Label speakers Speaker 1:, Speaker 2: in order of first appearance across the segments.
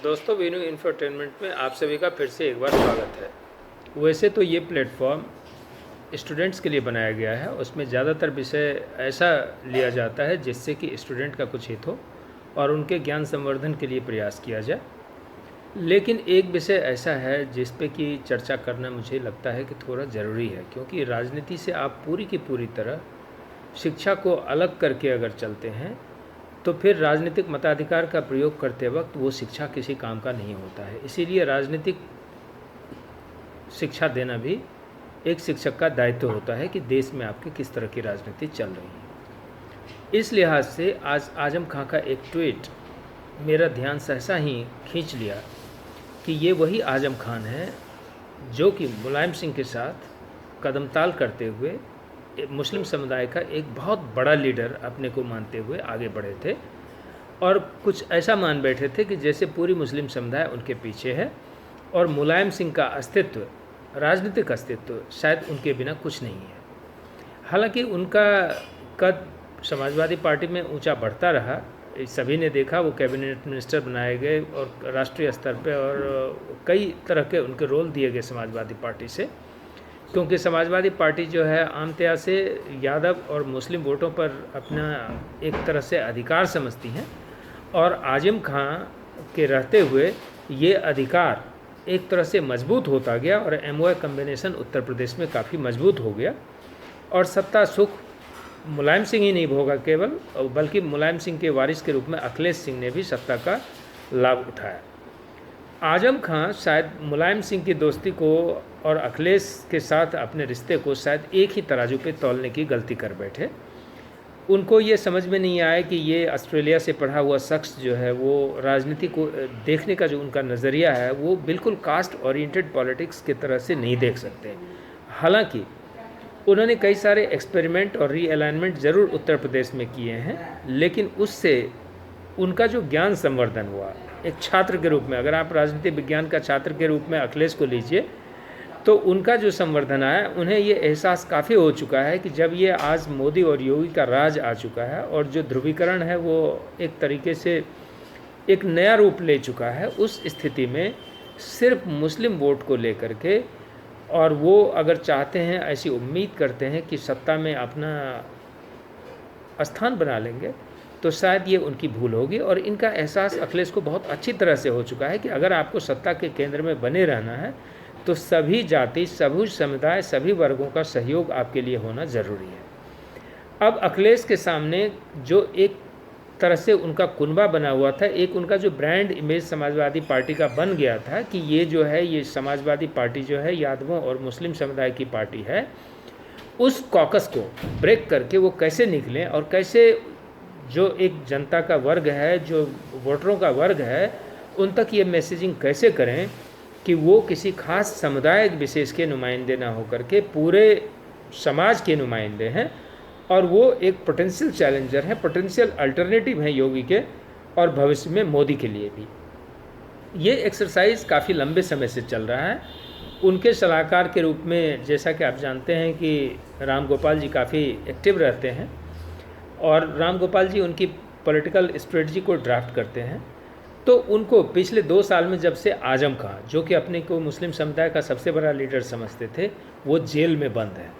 Speaker 1: दोस्तों, वीनू इंफोटेनमेंट में आप सभी का फिर से एक बार स्वागत है। वैसे तो ये प्लेटफॉर्म स्टूडेंट्स के लिए बनाया गया है। उसमें ज़्यादातर विषय ऐसा लिया जाता है जिससे कि स्टूडेंट का कुछ हित हो और उनके ज्ञान संवर्धन के लिए प्रयास किया जाए। लेकिन एक विषय ऐसा है जिस पे कि चर्चा करना मुझे लगता है कि थोड़ा ज़रूरी है, क्योंकि राजनीति से आप पूरी की पूरी तरह शिक्षा को अलग करके अगर चलते हैं तो फिर राजनीतिक मताधिकार का प्रयोग करते वक्त वो शिक्षा किसी काम का नहीं होता है। इसीलिए राजनीतिक शिक्षा देना भी एक शिक्षक का दायित्व होता है कि देश में आपके किस तरह की राजनीति चल रही है। इस लिहाज से आज आजम खां का एक ट्वीट मेरा ध्यान सहसा ही खींच लिया कि ये वही आजम खान है जो कि मुलायम सिंह के साथ कदमताल करते हुए मुस्लिम समुदाय का एक बहुत बड़ा लीडर अपने को मानते हुए आगे बढ़े थे और कुछ ऐसा मान बैठे थे कि जैसे पूरी मुस्लिम समुदाय उनके पीछे है और मुलायम सिंह का अस्तित्व, राजनीतिक अस्तित्व शायद उनके बिना कुछ नहीं है। हालांकि उनका कद समाजवादी पार्टी में ऊंचा बढ़ता रहा, सभी ने देखा। वो कैबिनेट मिनिस्टर बनाए गए और राष्ट्रीय स्तर पर और कई तरह के उनके रोल दिए गए समाजवादी पार्टी से, क्योंकि समाजवादी पार्टी जो है आमतया से यादव और मुस्लिम वोटों पर अपना एक तरह से अधिकार समझती हैं और आजम खां के रहते हुए ये अधिकार एक तरह से मजबूत होता गया और एमओए कम्बिनेशन उत्तर प्रदेश में काफ़ी मजबूत हो गया और सत्ता सुख मुलायम सिंह ही नहीं भोगा केवल, बल्कि मुलायम सिंह के वारिस के रूप में अखिलेश सिंह ने भी सत्ता का लाभ उठाया। आजम खां शायद मुलायम सिंह की दोस्ती को और अखिलेश के साथ अपने रिश्ते को शायद एक ही तराजू पे तौलने की गलती कर बैठे। उनको ये समझ में नहीं आया कि ये ऑस्ट्रेलिया से पढ़ा हुआ शख्स जो है वो राजनीति को देखने का जो उनका नज़रिया है वो बिल्कुल कास्ट ओरिएंटेड पॉलिटिक्स की तरह से नहीं देख सकते। हालांकि उन्होंने कई सारे एक्सपेरिमेंट और रीअलाइनमेंट ज़रूर उत्तर प्रदेश में किए हैं, लेकिन उससे उनका जो ज्ञान संवर्धन हुआ एक छात्र के रूप में, अगर आप राजनीति विज्ञान का छात्र के रूप में अखिलेश को लीजिए तो उनका जो संवर्धन आया, उन्हें ये एहसास काफ़ी हो चुका है कि जब ये आज मोदी और योगी का राज आ चुका है और जो ध्रुवीकरण है वो एक तरीके से एक नया रूप ले चुका है, उस स्थिति में सिर्फ मुस्लिम वोट को लेकर के, और वो अगर चाहते हैं, ऐसी उम्मीद करते हैं कि सत्ता में अपना स्थान बना लेंगे, तो शायद ये उनकी भूल होगी। और इनका एहसास अखिलेश को बहुत अच्छी तरह से हो चुका है कि अगर आपको सत्ता के केंद्र में बने रहना है तो सभी जाति, सभी समुदाय, सभी वर्गों का सहयोग आपके लिए होना ज़रूरी है। अब अखिलेश के सामने जो एक तरह से उनका कुनबा बना हुआ था, एक उनका जो ब्रांड इमेज समाजवादी पार्टी का बन गया था कि ये जो है ये समाजवादी पार्टी जो है यादवों और मुस्लिम समुदाय की पार्टी है, उस कॉकस को ब्रेक करके वो कैसे निकलें और कैसे जो एक जनता का वर्ग है, जो वोटरों का वर्ग है, उन तक ये मैसेजिंग कैसे करें कि वो किसी खास समुदाय विशेष के नुमाइंदे ना होकर के पूरे समाज के नुमाइंदे हैं और वो एक पोटेंशियल चैलेंजर हैं, पोटेंशियल अल्टरनेटिव हैं योगी के और भविष्य में मोदी के लिए भी। ये एक्सरसाइज काफ़ी लंबे समय से चल रहा है। उनके सलाहकार के रूप में जैसा कि आप जानते हैं कि राम गोपाल जी काफ़ी एक्टिव रहते हैं और राम गोपाल जी उनकी पॉलिटिकल स्ट्रेटजी को ड्राफ्ट करते हैं। तो उनको पिछले 2 साल में जब से आजम खां, जो कि अपने को मुस्लिम समुदाय का सबसे बड़ा लीडर समझते थे, वो जेल में बंद हैं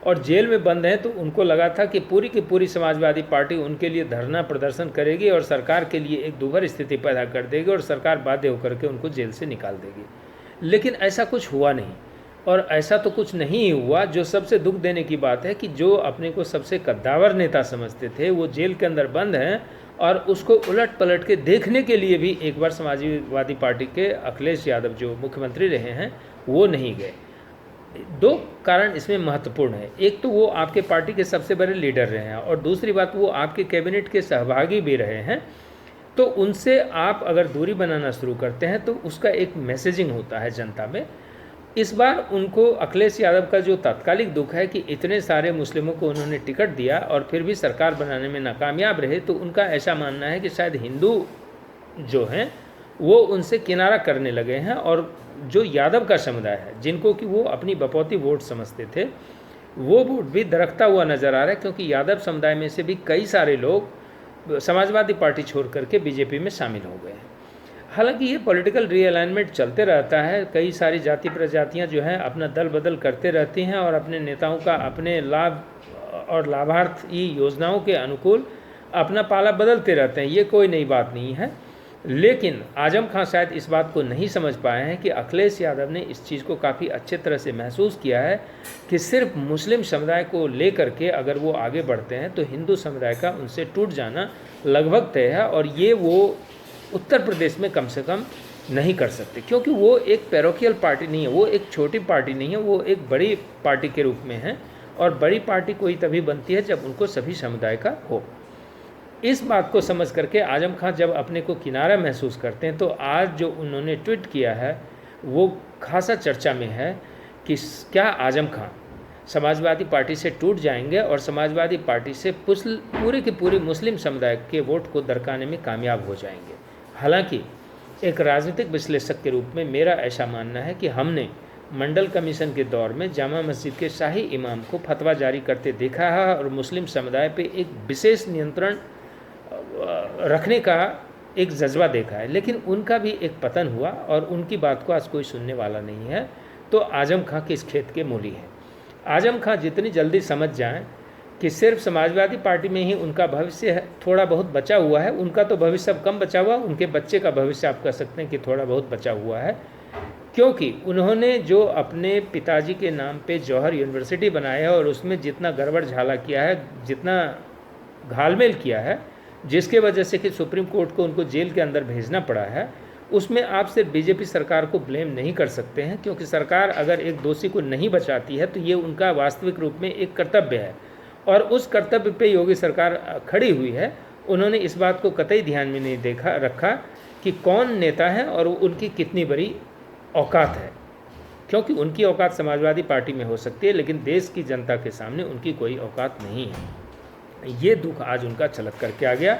Speaker 1: और जेल में बंद हैं, तो उनको लगा था कि पूरी की पूरी समाजवादी पार्टी उनके लिए धरना प्रदर्शन करेगी और सरकार के लिए एक दुभर स्थिति पैदा कर देगी और सरकार बाध्य होकर के उनको जेल से निकाल देगी। लेकिन ऐसा कुछ हुआ नहीं और ऐसा तो कुछ नहीं हुआ। जो सबसे दुख देने की बात है कि जो अपने को सबसे कद्दावर नेता समझते थे वो जेल के अंदर बंद हैं और उसको उलट पलट के देखने के लिए भी एक बार समाजवादी पार्टी के अखिलेश यादव जो मुख्यमंत्री रहे हैं वो नहीं गए। 2 कारण इसमें महत्वपूर्ण है। एक तो वो आपके पार्टी के सबसे बड़े लीडर रहे हैं और दूसरी बात वो आपके कैबिनेट के सहभागी भी रहे हैं। तो उनसे आप अगर दूरी बनाना शुरू करते हैं तो उसका एक मैसेजिंग होता है जनता में। इस बार उनको अखिलेश यादव का जो तात्कालिक दुख है कि इतने सारे मुस्लिमों को उन्होंने टिकट दिया और फिर भी सरकार बनाने में नाकामयाब रहे, तो उनका ऐसा मानना है कि शायद हिंदू जो हैं वो उनसे किनारा करने लगे हैं और जो यादव का समुदाय है जिनको कि वो अपनी बपौती वोट समझते थे, वो वोट भी दरकता हुआ नज़र आ रहा है, क्योंकि यादव समुदाय में से भी कई सारे लोग समाजवादी पार्टी छोड़ करके बीजेपी में शामिल हो गए हैं। हालांकि ये पॉलिटिकल रीअलाइनमेंट चलते रहता है, कई सारी जाति प्रजातियां जो हैं अपना दल बदल करते रहती हैं और अपने नेताओं का अपने लाभ और लाभार्थी योजनाओं के अनुकूल अपना पाला बदलते रहते हैं, ये कोई नई बात नहीं है। लेकिन आजम खां शायद इस बात को नहीं समझ पाए हैं कि अखिलेश यादव ने इस चीज़ को काफ़ी अच्छे तरह से महसूस किया है कि सिर्फ मुस्लिम समुदाय को लेकर के अगर वो आगे बढ़ते हैं तो हिंदू समुदाय का उनसे टूट जाना लगभग तय है, और ये वो उत्तर प्रदेश में कम से कम नहीं कर सकते, क्योंकि वो एक पैरोकियल पार्टी नहीं है, वो एक छोटी पार्टी नहीं है, वो एक बड़ी पार्टी के रूप में है। और बड़ी पार्टी कोई तभी बनती है जब उनको सभी समुदाय का हो। इस बात को समझ करके आजम खां जब अपने को किनारा महसूस करते हैं तो आज जो उन्होंने ट्वीट किया है वो खासा चर्चा में है कि क्या आजम खां समाजवादी पार्टी से टूट जाएंगे और समाजवादी पार्टी से पूरे के पूरे मुस्लिम समुदाय के वोट को दरकाने में कामयाब हो जाएंगे। हालांकि एक राजनीतिक विश्लेषक के रूप में मेरा ऐसा मानना है कि हमने मंडल कमीशन के दौर में जामा मस्जिद के शाही इमाम को फतवा जारी करते देखा है और मुस्लिम समुदाय पे एक विशेष नियंत्रण रखने का एक जज्बा देखा है, लेकिन उनका भी एक पतन हुआ और उनकी बात को आज कोई सुनने वाला नहीं है। तो आजम खां किस खेत के मूली हैं। आजम खां जितनी जल्दी समझ जाएं कि सिर्फ समाजवादी पार्टी में ही उनका भविष्य है, थोड़ा बहुत बचा हुआ है, उनका तो भविष्य अब कम बचा हुआ, उनके बच्चे का भविष्य आप कह सकते हैं कि थोड़ा बहुत बचा हुआ है, क्योंकि उन्होंने जो अपने पिताजी के नाम पे जौहर यूनिवर्सिटी बनाया है और उसमें जितना गड़बड़ झाला किया है, जितना घालमेल किया है, जिसके वजह से कि सुप्रीम कोर्ट को उनको जेल के अंदर भेजना पड़ा है, उसमें आप सिर्फ बीजेपी सरकार को ब्लेम नहीं कर सकते हैं, क्योंकि सरकार अगर एक दोषी को नहीं बचाती है तो ये उनका वास्तविक रूप में एक कर्तव्य है और उस कर्तव्य पे योगी सरकार खड़ी हुई है। उन्होंने इस बात को कतई ध्यान में नहीं रखा कि कौन नेता है और उनकी कितनी बड़ी औकात है, क्योंकि उनकी औकात समाजवादी पार्टी में हो सकती है लेकिन देश की जनता के सामने उनकी कोई औकात नहीं है। ये दुख आज उनका छलक करके आ गया।